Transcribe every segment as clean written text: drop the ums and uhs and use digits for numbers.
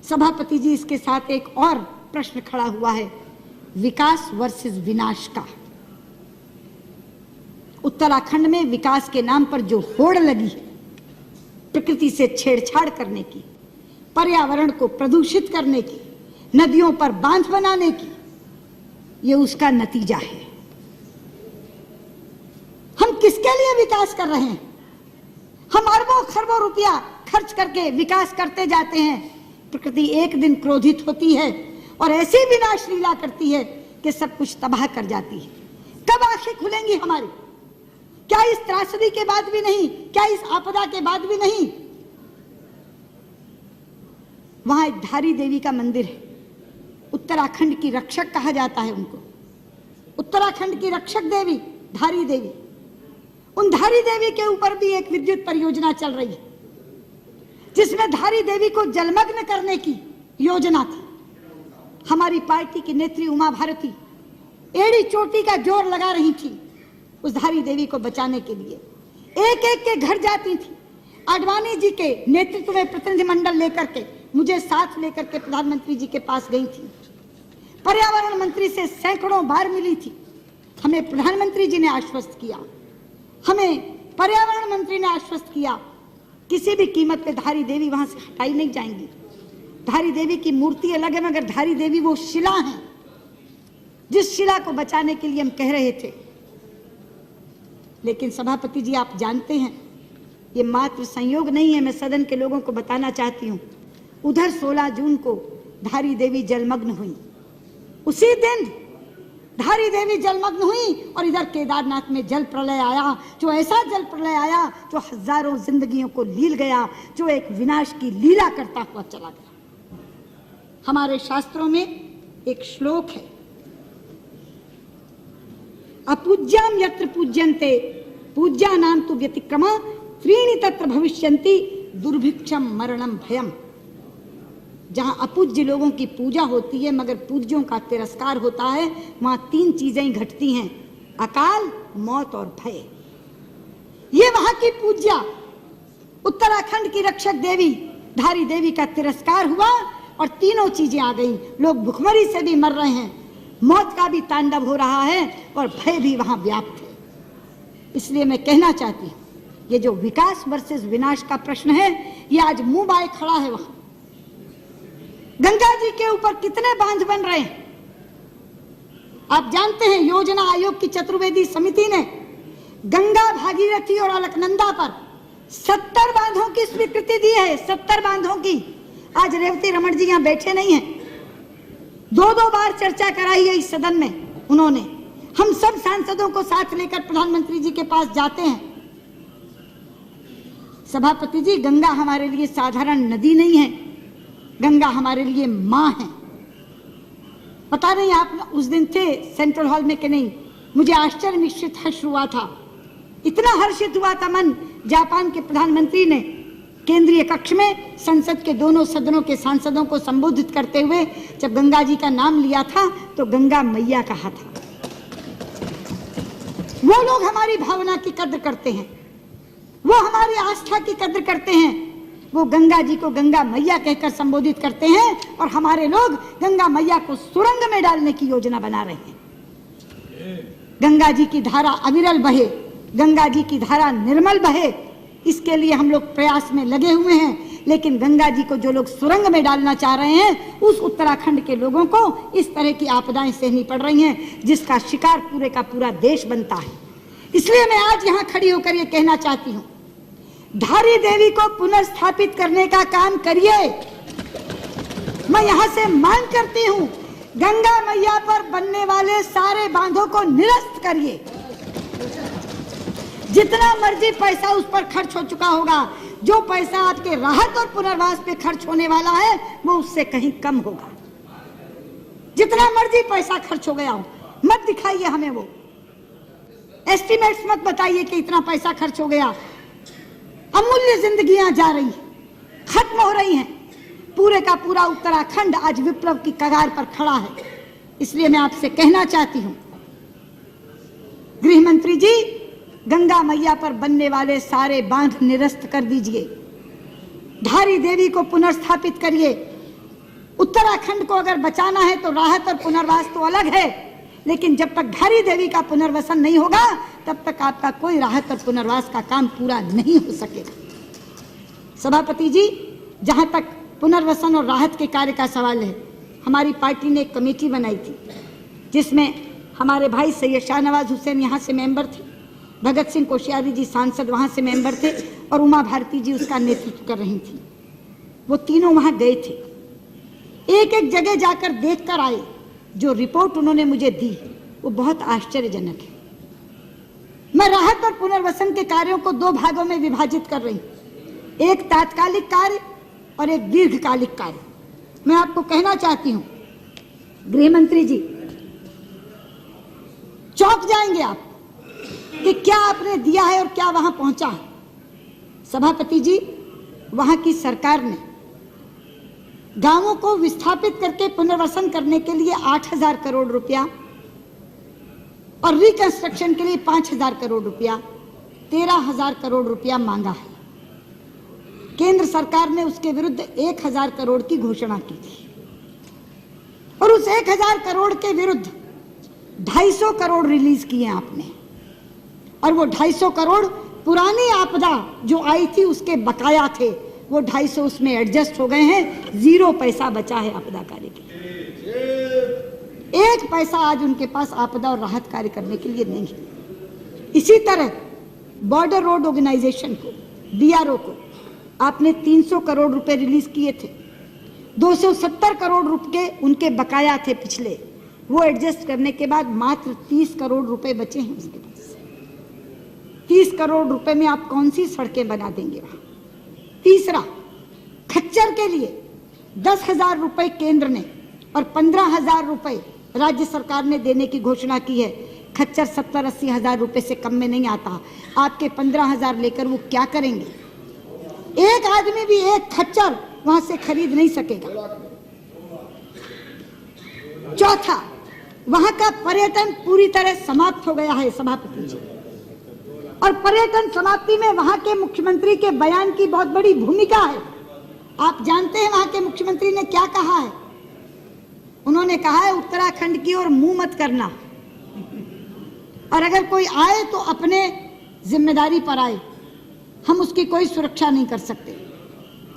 सभापति जी, इसके साथ एक और प्रश्न खड़ा हुआ है, विकास वर्सेस विनाश का। उत्तराखंड में विकास के नाम पर जो होड़ लगी है, प्रकृति से छेड़छाड़ करने की, पर्यावरण को प्रदूषित करने की, नदियों पर बांध बनाने की, ये उसका नतीजा है। हम किसके लिए विकास कर रहे हैं? हम अरबों खरबों रुपया खर्च करके विकास करते जाते हैं। प्रकृति एक दिन क्रोधित होती है और ऐसी विनाश लीला करती है कि सब कुछ तबाह कर जाती है। कब आंखें खुलेंगी हमारी? क्या इस त्रासदी के बाद भी नहीं? क्या इस आपदा के बाद भी नहीं? वहां एक धारी देवी का मंदिर है, उत्तराखंड की रक्षक कहा जाता है उनको। उत्तराखंड की रक्षक देवी धारी देवी, उन धारी देवी के ऊपर भी एक विद्युत परियोजना चल रही है, जिसमें धारी देवी को जलमग्न करने की योजना थी। हमारी पार्टी की नेत्री उमा भारती एड़ी चोटी का जोर लगा रही थी उस धारी देवी को बचाने के लिए। एक एक के घर जाती थी। आडवाणी जी के नेतृत्व में प्रतिनिधिमंडल लेकर के, मुझे साथ लेकर के प्रधानमंत्री जी के पास गई थी। पर्यावरण मंत्री से सैकड़ों बार मिली थी। हमें प्रधानमंत्री जी ने आश्वस्त किया, हमें पर्यावरण मंत्री ने आश्वस्त किया, किसी भी कीमत पे धारी देवी वहां से हटाई नहीं जाएंगी। धारी देवी की मूर्ति अलग है, मगर धारी देवी वो शिला है जिस शिला को बचाने के लिए हम कह रहे थे। लेकिन सभापति जी, आप जानते हैं ये मात्र संयोग नहीं है। मैं सदन के लोगों को बताना चाहती हूँ, उधर 16 जून को धारी देवी जलमग्न हुई। उसी दिन धारी देवी जलमग्न हुई और इधर केदारनाथ में जल प्रलय आया, जो ऐसा जल प्रलय आया जो हजारों जिंदगियों को लील गया, जो एक विनाश की लीला करता हुआ चला गया। हमारे शास्त्रों में एक श्लोक है, अपूज्याम यत्र पूज्यन्ते पूज्यानां तु व्यतिक्रमा त्रीणि तत्र भविष्यन्ति दुर्भिक्षम मरणम भयम। जहां अपूज्य लोगों की पूजा होती है मगर पूज्यों का तिरस्कार होता है, वहां 3 चीजें घटती हैं, अकाल, मौत और भय। ये वहां की पूज्या उत्तराखंड की रक्षक देवी धारी देवी का तिरस्कार हुआ और तीनों चीजें आ गई। लोग भुखमरी से भी मर रहे हैं, मौत का भी तांडव हो रहा है और भय भी वहां व्याप्त है। इसलिए मैं कहना चाहती हूं, ये जो विकास वर्सेस विनाश का प्रश्न है, ये आज मुंह बाए खड़ा है। वहां गंगा जी के ऊपर कितने बांध बन रहे हैं आप जानते हैं। योजना आयोग की चतुर्वेदी समिति ने गंगा, भागीरथी और अलकनंदा पर 70 बांधों की स्वीकृति दी है। 70 बांधों की। आज रेवती रमन जी यहां बैठे नहीं हैं, 2-2 बार चर्चा कराई है इस सदन में उन्होंने। हम सब सांसदों को साथ लेकर प्रधानमंत्री जी के पास जाते हैं। सभापति जी, गंगा हमारे लिए साधारण नदी नहीं है, गंगा हमारे लिए मां है। पता नहीं आप उस दिन थे सेंट्रल हॉल में कि नहीं, मुझे आश्चर्य मिश्रित हर्ष हुआ था। इतना हर्षित हुआ था मन, जापान के प्रधानमंत्री ने केंद्रीय कक्ष में संसद के दोनों सदनों के सांसदों को संबोधित करते हुए जब गंगा जी का नाम लिया था तो गंगा मैया कहा था। वो लोग हमारी भावना की कद्र करते हैं, वो हमारी आस्था की कद्र करते हैं। वो गंगा जी को गंगा मैया कहकर संबोधित करते हैं और हमारे लोग गंगा मैया को सुरंग में डालने की योजना बना रहे हैं। गंगा जी की धारा अविरल बहे, गंगा जी की धारा निर्मल बहे, इसके लिए हम लोग प्रयास में लगे हुए हैं। लेकिन गंगा जी को जो लोग सुरंग में डालना चाह रहे हैं, उस उत्तराखंड के लोगों को इस तरह की आपदाएं सहनी पड़ रही हैं जिसका शिकार पूरे का पूरा देश बनता है। इसलिए मैं आज यहाँ खड़ी होकर ये कहना चाहती हूँ, धारी देवी को पुनर्स्थापित करने का काम करिए। मैं यहां से मांग करती हूं, गंगा मैया पर बनने वाले सारे बांधों को निरस्त करिए। जितना मर्जी पैसा उस पर खर्च हो चुका होगा, जो पैसा आपके राहत और पुनर्वास पे खर्च होने वाला है वो उससे कहीं कम होगा। जितना मर्जी पैसा खर्च हो गया हो, मत दिखाइए हमें वो एस्टिमेट्स, मत बताइए कि इतना पैसा खर्च हो गया। अमूल्य जिंदगियां जा रही हैं, खत्म हो रही हैं। पूरे का पूरा उत्तराखंड आज विप्लव की कगार पर खड़ा है। इसलिए मैं आपसे कहना चाहती हूं, गृह मंत्री जी, गंगा मैया पर बनने वाले सारे बांध निरस्त कर दीजिए, धारी देवी को पुनर्स्थापित करिए। उत्तराखंड को अगर बचाना है तो राहत और पुनर्वास तो अलग है, लेकिन जब तक धारी देवी का पुनर्वसन नहीं होगा तब तक आपका कोई राहत और पुनर्वास का काम पूरा नहीं हो सकेगा। सभापति जी, जहां तक पुनर्वसन और राहत के कार्य का सवाल है, हमारी पार्टी ने एक कमेटी बनाई थी जिसमें हमारे भाई सैयद शाहनवाज हुसैन यहाँ से मेंबर थे, भगत सिंह कोश्यारी जी सांसद वहाँ से मेंबर थे और उमा भारती जी उसका नेतृत्व कर रही थी। वो तीनों वहाँ गए थे, एक एक जगह जाकर देख कर आए। जो रिपोर्ट उन्होंने मुझे दी वो बहुत आश्चर्यजनक है। मैं राहत और पुनर्वसन के कार्यों को दो भागों में विभाजित कर रही हूँ, एक तात्कालिक कार्य और एक दीर्घकालिक कार्य। मैं आपको कहना चाहती हूँ गृह मंत्री जी, चौंक जाएंगे आप कि क्या आपने दिया है और क्या वहां पहुंचा है। सभापति जी, वहां की सरकार ने गांवों को विस्थापित करके पुनर्वसन करने के लिए 8,000 करोड़ रुपया और रिकंस्ट्रक्शन के लिए 5,000 करोड़ रुपया, 13,000 करोड़ रुपया मांगा है। केंद्र सरकार ने उसके विरुद्ध 1,000 करोड़ की घोषणा की थी और उस 1,000 करोड़ के विरुद्ध 250 करोड़ रिलीज किए आपने, और वो 250 करोड़ पुरानी आपदा जो आई थी उसके बकाया थे, वो 250 उसमें एडजस्ट हो गए हैं, 0 पैसा बचा है आपदा कार्य के लिए। 1 पैसा आज उनके पास आपदा और राहत कार्य करने के लिए नहीं है। इसी तरह बॉर्डर रोड ऑर्गेनाइजेशन को, BRO को आपने 300 करोड़ रुपए रिलीज किए थे, 270 करोड़ रुपए उनके बकाया थे पिछले, वो एडजस्ट करने के बाद मात्र 30 करोड़ रुपए बचे हैं उसके पास। 30 करोड़ रुपए में आप कौन सी सड़कें बना देंगे वहां। तीसरा, खच्चर के लिए 10,000 रुपए केंद्र ने और 15,000 रुपए राज्य सरकार ने देने की घोषणा की है। खच्चर 70-80 हजार रुपए से कम में नहीं आता। आपके 15,000 लेकर वो क्या करेंगे? एक आदमी भी एक खच्चर वहां से खरीद नहीं सकेगा। चौथा, वहां का पर्यटन पूरी तरह समाप्त हो गया है सभापति जी, और पर्यटन समाप्ति में वहां के मुख्यमंत्री के बयान की बहुत बड़ी भूमिका है। आप जानते हैं वहां के मुख्यमंत्री ने क्या कहा है? उन्होंने कहा है उत्तराखंड की ओर मुंह मत करना, और अगर कोई आए तो अपने जिम्मेदारी पर आए, हम उसकी कोई सुरक्षा नहीं कर सकते।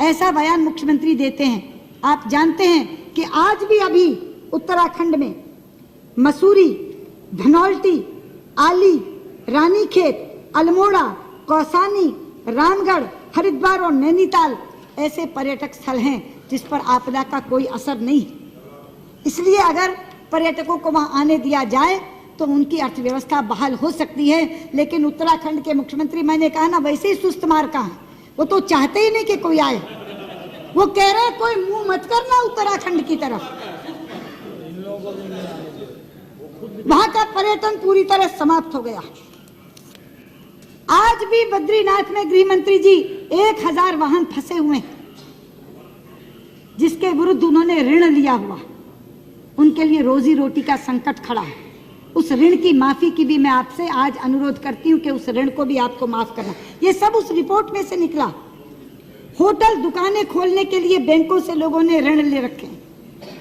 ऐसा बयान मुख्यमंत्री देते हैं। आप जानते हैं कि आज भी अभी उत्तराखंड में मसूरी, धनौल्टी, आली, रानीखेत, अल्मोड़ा, कौसानी, रामगढ़, हरिद्वार और नैनीताल ऐसे पर्यटक स्थल हैं जिस पर आपदा का कोई असर नहीं है। इसलिए अगर पर्यटकों को वहां आने दिया जाए तो उनकी अर्थव्यवस्था बहाल हो सकती है। लेकिन उत्तराखंड के मुख्यमंत्री, मैंने कहा ना, वैसे ही सुस्त मार का है, वो तो चाहते ही नहीं कि कोई आए। वो कह रहे कोई मुंह मत करना उत्तराखंड की तरफ। वहां का पर्यटन पूरी तरह समाप्त हो गया। आज भी बद्रीनाथ में गृह मंत्री जी 1,000 वाहन फंसे हुए हैं जिसके विरुद्ध उन्होंने ऋण लिया हुआ, उनके लिए रोजी रोटी का संकट खड़ा है। उस ऋण की माफी की भी मैं आपसे आज अनुरोध करती हूं कि उस ऋण को भी आपको माफ करना। ये सब उस रिपोर्ट में से निकला। होटल दुकानें खोलने के लिए बैंकों से लोगों ने ऋण ले रखे हैं,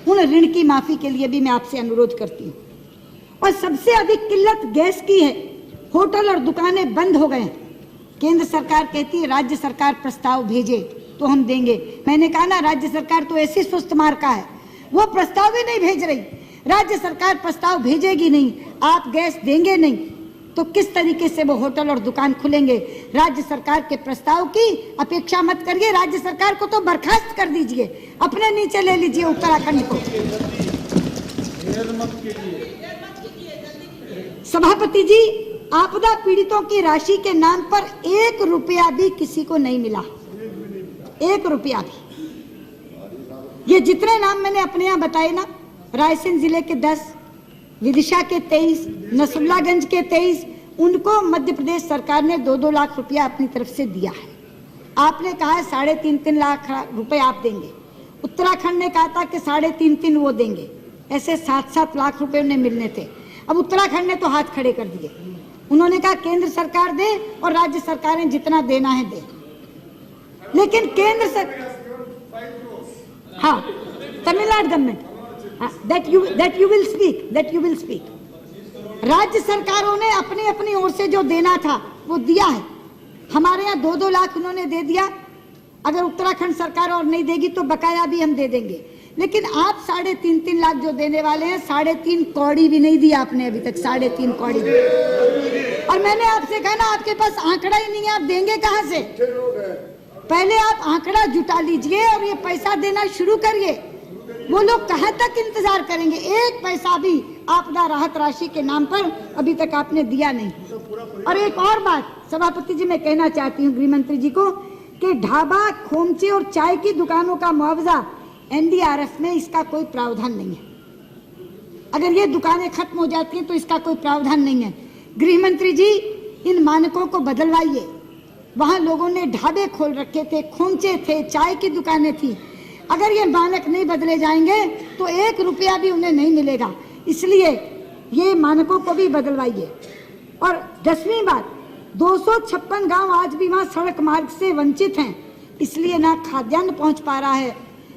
उन ऋण की माफी के लिए भी मैं आपसे अनुरोध करती हूँ। और सबसे अधिक किल्लत गैस की है। होटल और दुकानें बंद हो गए। केंद्र सरकार कहती है राज्य सरकार प्रस्ताव भेजे तो हम देंगे। मैंने कहा ना, राज्य सरकार तो ऐसी सुस्त मार का है, वो प्रस्ताव ही नहीं भेज रही। राज्य सरकार प्रस्ताव भेजेगी नहीं, आप गैस देंगे नहीं, तो किस तरीके से वो होटल और दुकान खुलेंगे? राज्य सरकार के प्रस्ताव की अपेक्षा मत करिए, राज्य सरकार को तो बर्खास्त कर दीजिए, अपने नीचे ले लीजिए उत्तराखंड को। सभापति जी, आपदा पीड़ितों की राशि के नाम पर 1 रुपया भी किसी को नहीं मिला, 1 रुपया भी। ये जितने नाम मैंने अपने यहाँ बताए ना, रायसेन जिले के 10, विदिशा के 23, नसरुल्लागंज के 23, उनको मध्य प्रदेश सरकार ने 2-2 लाख रुपया अपनी तरफ से दिया है। आपने कहा है 3.5 लाख रुपए आप देंगे, उत्तराखंड ने कहा था कि 3.5 वो देंगे, ऐसे 7-7 लाख रुपए उन्हें मिलने थे। अब उत्तराखंड ने तो हाथ खड़े कर दिए। उन्होंने कहा केंद्र सरकार दे और राज्य सरकारें जितना देना है दे। लेकिन केंद्र सरकार, हाँ Tamil Nadu government, that you will speak. राज्य सरकारों ने अपनी अपनी ओर से जो देना था वो दिया है। हमारे यहाँ 2-2 लाख उन्होंने दे दिया, अगर उत्तराखंड सरकार और नहीं देगी तो बकाया भी हम दे देंगे। लेकिन आप 3.5 लाख जो देने वाले हैं, 3.5 कौड़ी भी नहीं दिया आपने अभी तक, 3.5 कौड़ी। और मैंने आपसे कहा ना, आपके पास आंकड़ा ही नहीं है, आप देंगे कहाँ से? पहले आप आंकड़ा जुटा लीजिए और ये पैसा देना शुरू करिए। वो लोग कहाँ तक इंतजार करेंगे? एक पैसा भी आपदा राहत राशि के नाम पर अभी तक आपने दिया नहीं। और एक और बात सभापति जी मैं कहना चाहती हूँ गृह मंत्री जी को, कि ढाबा, खोमचे और चाय की दुकानों का मुआवजा एनडीआरएफ में इसका कोई प्रावधान नहीं है। अगर ये दुकानें खत्म हो जाती हैं तो इसका कोई प्रावधान नहीं है। गृह मंत्री जी, इन मानकों को बदलवाइए। वहां लोगों ने ढाबे खोल रखे थे, खोमचे थे, चाय की दुकानें थी। अगर ये मानक नहीं बदले जाएंगे तो 1 रुपया भी उन्हें नहीं मिलेगा। इसलिए ये मानकों को भी बदलवाइए। और 10वीं बात, 256 गांव आज भी वहां सड़क मार्ग से वंचित हैं, इसलिए ना खाद्यान्न पहुंच पा रहा है,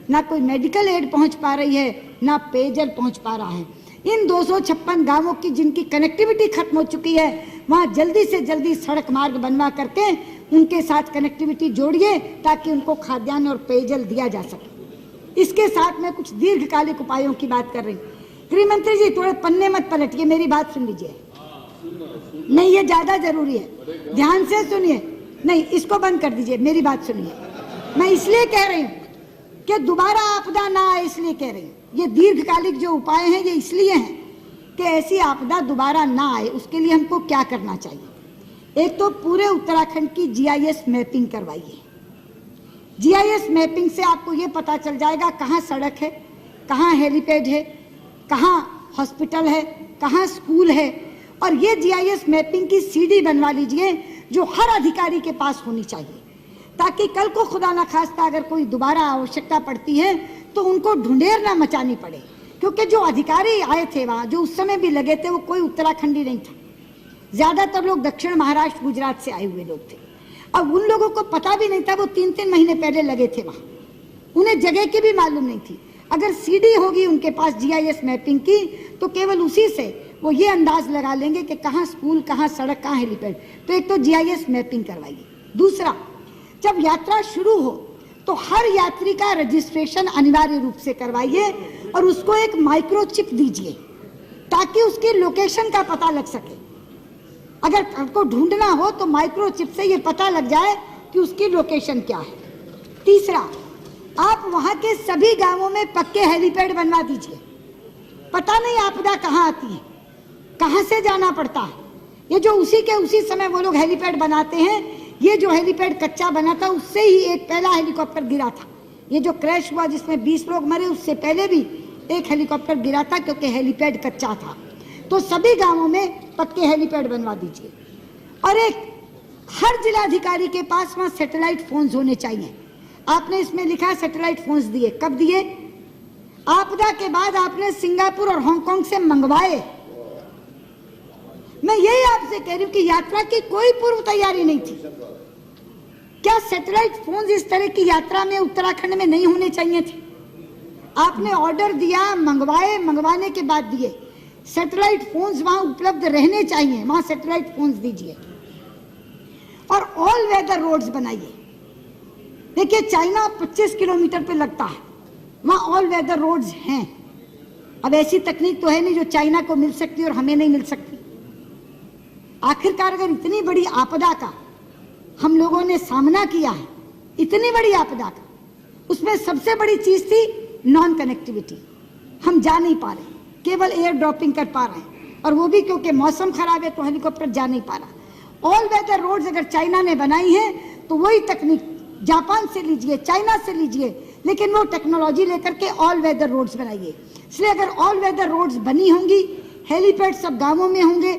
ना कोई मेडिकल एड पहुंच पा रही है, ना पेयजल पहुंच पा रहा है। इन 256 गांवों की जिनकी कनेक्टिविटी खत्म हो चुकी है, वहां जल्दी से जल्दी सड़क मार्ग बनवा करके उनके साथ कनेक्टिविटी जोड़िए, ताकि उनको खाद्यान्न और पेयजल दिया जा सके। इसके साथ मैं कुछ दीर्घकालिक उपायों की बात कर रही हूँ। गृह मंत्री जी, थोड़े पन्ने मत पलटिए, मेरी बात सुन लीजिए। नहीं, ये ज्यादा जरूरी है, ध्यान से सुनिए। नहीं, इसको बंद कर दीजिए, मेरी बात सुनिए। मैं इसलिए कह रही हूँ कि दोबारा आपदा ना आए, इसलिए कह रही हूँ। ये दीर्घकालिक जो उपाय हैं ये इसलिए हैं कि ऐसी आपदा दोबारा ना आए। उसके लिए हमको क्या करना चाहिए? एक तो पूरे उत्तराखंड की जीआईएस मैपिंग करवाइए। जीआईएस मैपिंग से आपको ये पता चल जाएगा कहाँ सड़क है, कहाँ हेलीपैड है, कहाँ हॉस्पिटल है, कहाँ स्कूल है। और ये जीआईएस मैपिंग की सीडी बनवा लीजिए जो हर अधिकारी के पास होनी चाहिए, ताकि कल को खुदा ना खास्ता अगर कोई दोबारा आवश्यकता पड़ती है तो उनको ढूंढेर ना मचानी पड़े। क्योंकि जो अधिकारी आए थे वहाँ, जो उस समय भी लगे थे, वो कोई उत्तराखंडी नहीं था। ज्यादातर लोग दक्षिण महाराष्ट्र, गुजरात से आए हुए लोग थे। अब उन लोगों को पता भी नहीं था, वो 3-3 महीने पहले लगे थे वहाँ, उन्हें जगह की भी मालूम नहीं थी। अगर सीडी होगी उनके पास जीआईएस मैपिंग की, तो केवल उसी से वो ये अंदाज लगा लेंगे कि कहाँ स्कूल, कहाँ सड़क, कहाँ हेलीपैड। तो एक तो जीआईएस मैपिंग करवाइए। दूसरा, जब यात्रा शुरू हो तो हर यात्री का रजिस्ट्रेशन अनिवार्य रूप से करवाइए और उसको एक माइक्रोचिप दीजिए, ताकि उसकी लोकेशन का पता लग सके। अगर आपको ढूंढना हो तो माइक्रोचिप से ये पता लग जाए कि उसकी लोकेशन क्या है। तीसरा, आप वहां के सभी गांवों में पक्के हेलीपैड बनवा दीजिए। पता नहीं आपदा कहाँ आती है, कहाँ से जाना पड़ता है। ये जो उसी के उसी समय वो लोग हेलीपैड बनाते हैं, ये जो हेलीपैड कच्चा बना था उससे ही एक पहला हेलीकॉप्टर गिरा था। ये जो क्रैश हुआ जिसमें 20 लोग मरे, उससे पहले भी एक हेलीकॉप्टर गिरा था, क्योंकि हेलीपैड कच्चा था। तो सभी गांवों में पक्के हेलीपैड बनवा दीजिए। और एक हर जिलाधिकारी के पास वहां सैटेलाइट फोन्स होने चाहिए। आपने इसमें लिखा सैटेलाइट फोन्स दिए, कब दिए? आपदा के बाद आपने सिंगापुर और हांगकांग से मंगवाए। मैं यही आपसे कह रही हूँ कि यात्रा की कोई पूर्व तैयारी नहीं थी। क्या सैटेलाइट फोन्स इस तरह की यात्रा में उत्तराखंड में नहीं होने चाहिए थे? आपने ऑर्डर दिया, मंगवाए, मंगवाने के बाद दिए। सैटेलाइट फोन्स वहां उपलब्ध रहने चाहिए, वहां सैटेलाइट फोन्स दीजिए। और ऑल वेदर रोड्स बनाइए। देखिए, चाइना 25 किलोमीटर पे लगता है, वहां ऑल वेदर रोड्स हैं। अब ऐसी तकनीक तो है नहीं जो चाइना को मिल सकती और हमें नहीं मिल सकती। आखिरकार अगर इतनी बड़ी आपदा का हम लोगों ने सामना किया है, इतनी बड़ी आपदा का, उसमें सबसे बड़ी चीज थी नॉन कनेक्टिविटी। हम जा नहीं पा रहे, केवल एयर ड्रॉपिंग कर पा रहे हैं, और वो भी क्योंकि मौसम खराब है तो हेलीकॉप्टर जा नहीं पा रहा। ऑल वेदर रोड्स अगर चाइना ने बनाई है तो वही तकनीक जापान से लीजिए, चाइना से लीजिए, लेकिन वो टेक्नोलॉजी लेकर के ऑल वेदर रोड्स बनाइए। इसलिए अगर ऑल वेदर रोड्स बनी होंगी, हेलीपैड सब गांवों में होंगे,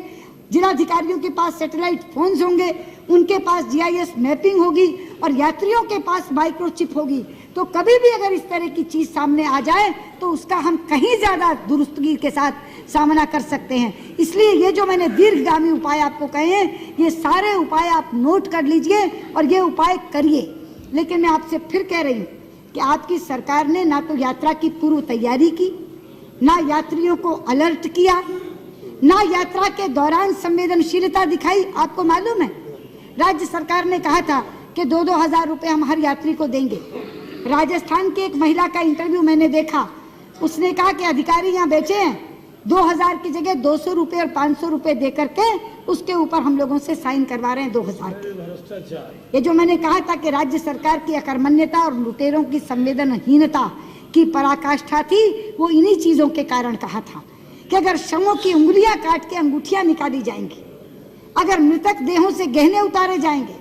जिलाधिकारियों के पास सैटेलाइट फोन्स होंगे, उनके पास जीआईएस मैपिंग होगी और यात्रियों के पास माइक्रोचिप होगी, तो कभी भी अगर इस तरह की चीज सामने आ जाए तो उसका हम कहीं ज्यादा दुरुस्तगी के साथ सामना कर सकते हैं। इसलिए ये जो मैंने दीर्घगामी उपाय आपको कहे हैं, ये सारे उपाय आप नोट कर लीजिए और ये उपाय करिए। लेकिन मैं आपसे फिर कह रही हूँ, कि आपकी सरकार ने ना तो यात्रा की पूर्व तैयारी की, ना यात्रियों को अलर्ट किया, ना यात्रा के दौरान संवेदनशीलता दिखाई। आपको मालूम है राज्य सरकार ने कहा था कि 2-2 हजार रुपए हम हर यात्री को देंगे। राजस्थान की एक महिला का इंटरव्यू मैंने देखा, उसने कहा कि अधिकारी यहाँ बेचे हैं 2000 की जगह 200 रुपए और 500 रुपए दे करके उसके ऊपर हम लोगों से साइन करवा रहे हैं 2000 के। ये जो मैंने कहा था कि राज्य सरकार की अकर्मण्यता और लुटेरों की संवेदनहीनता की पराकाष्ठा थी, वो इन्हीं चीजों के कारण कहा था कि अगर शवों की उंगलियां काट के अंगूठियां निकाली जाएंगी, अगर मृतक देहों से गहने उतारे जाएंगे,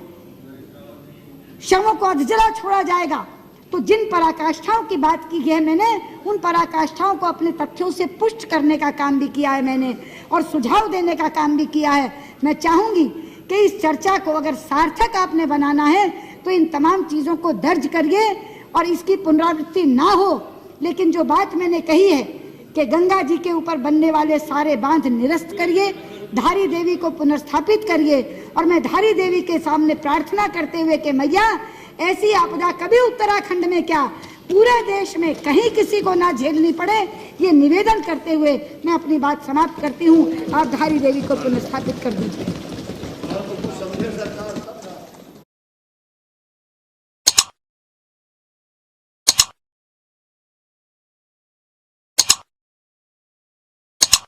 शवों को अधजला छोड़ा जाएगा, तो जिन पराकाष्ठाओं की बात की है मैंने, उन पराकाष्ठाओं को अपने तथ्यों से पुष्ट करने का काम भी किया है मैंने, और सुझाव देने का काम भी किया है। मैं चाहूंगी कि इस चर्चा को अगर सार्थक आपने बनाना है तो इन तमाम चीजों को दर्ज करिए और इसकी पुनरावृत्ति ना हो। लेकिन जो बात मैंने कही है कि गंगा जी के ऊपर बनने वाले सारे बांध निरस्त करिए, धारी देवी को पुनर्स्थापित करिए, और मैं धारी देवी के सामने प्रार्थना करते हुए कि मैया ऐसी आपदा कभी उत्तराखंड में क्या पूरे देश में कहीं किसी को ना झेलनी पड़े, ये निवेदन करते हुए मैं अपनी बात समाप्त करती हूँ। आप धारी देवी को पुनर्स्थापित कर दीजिए।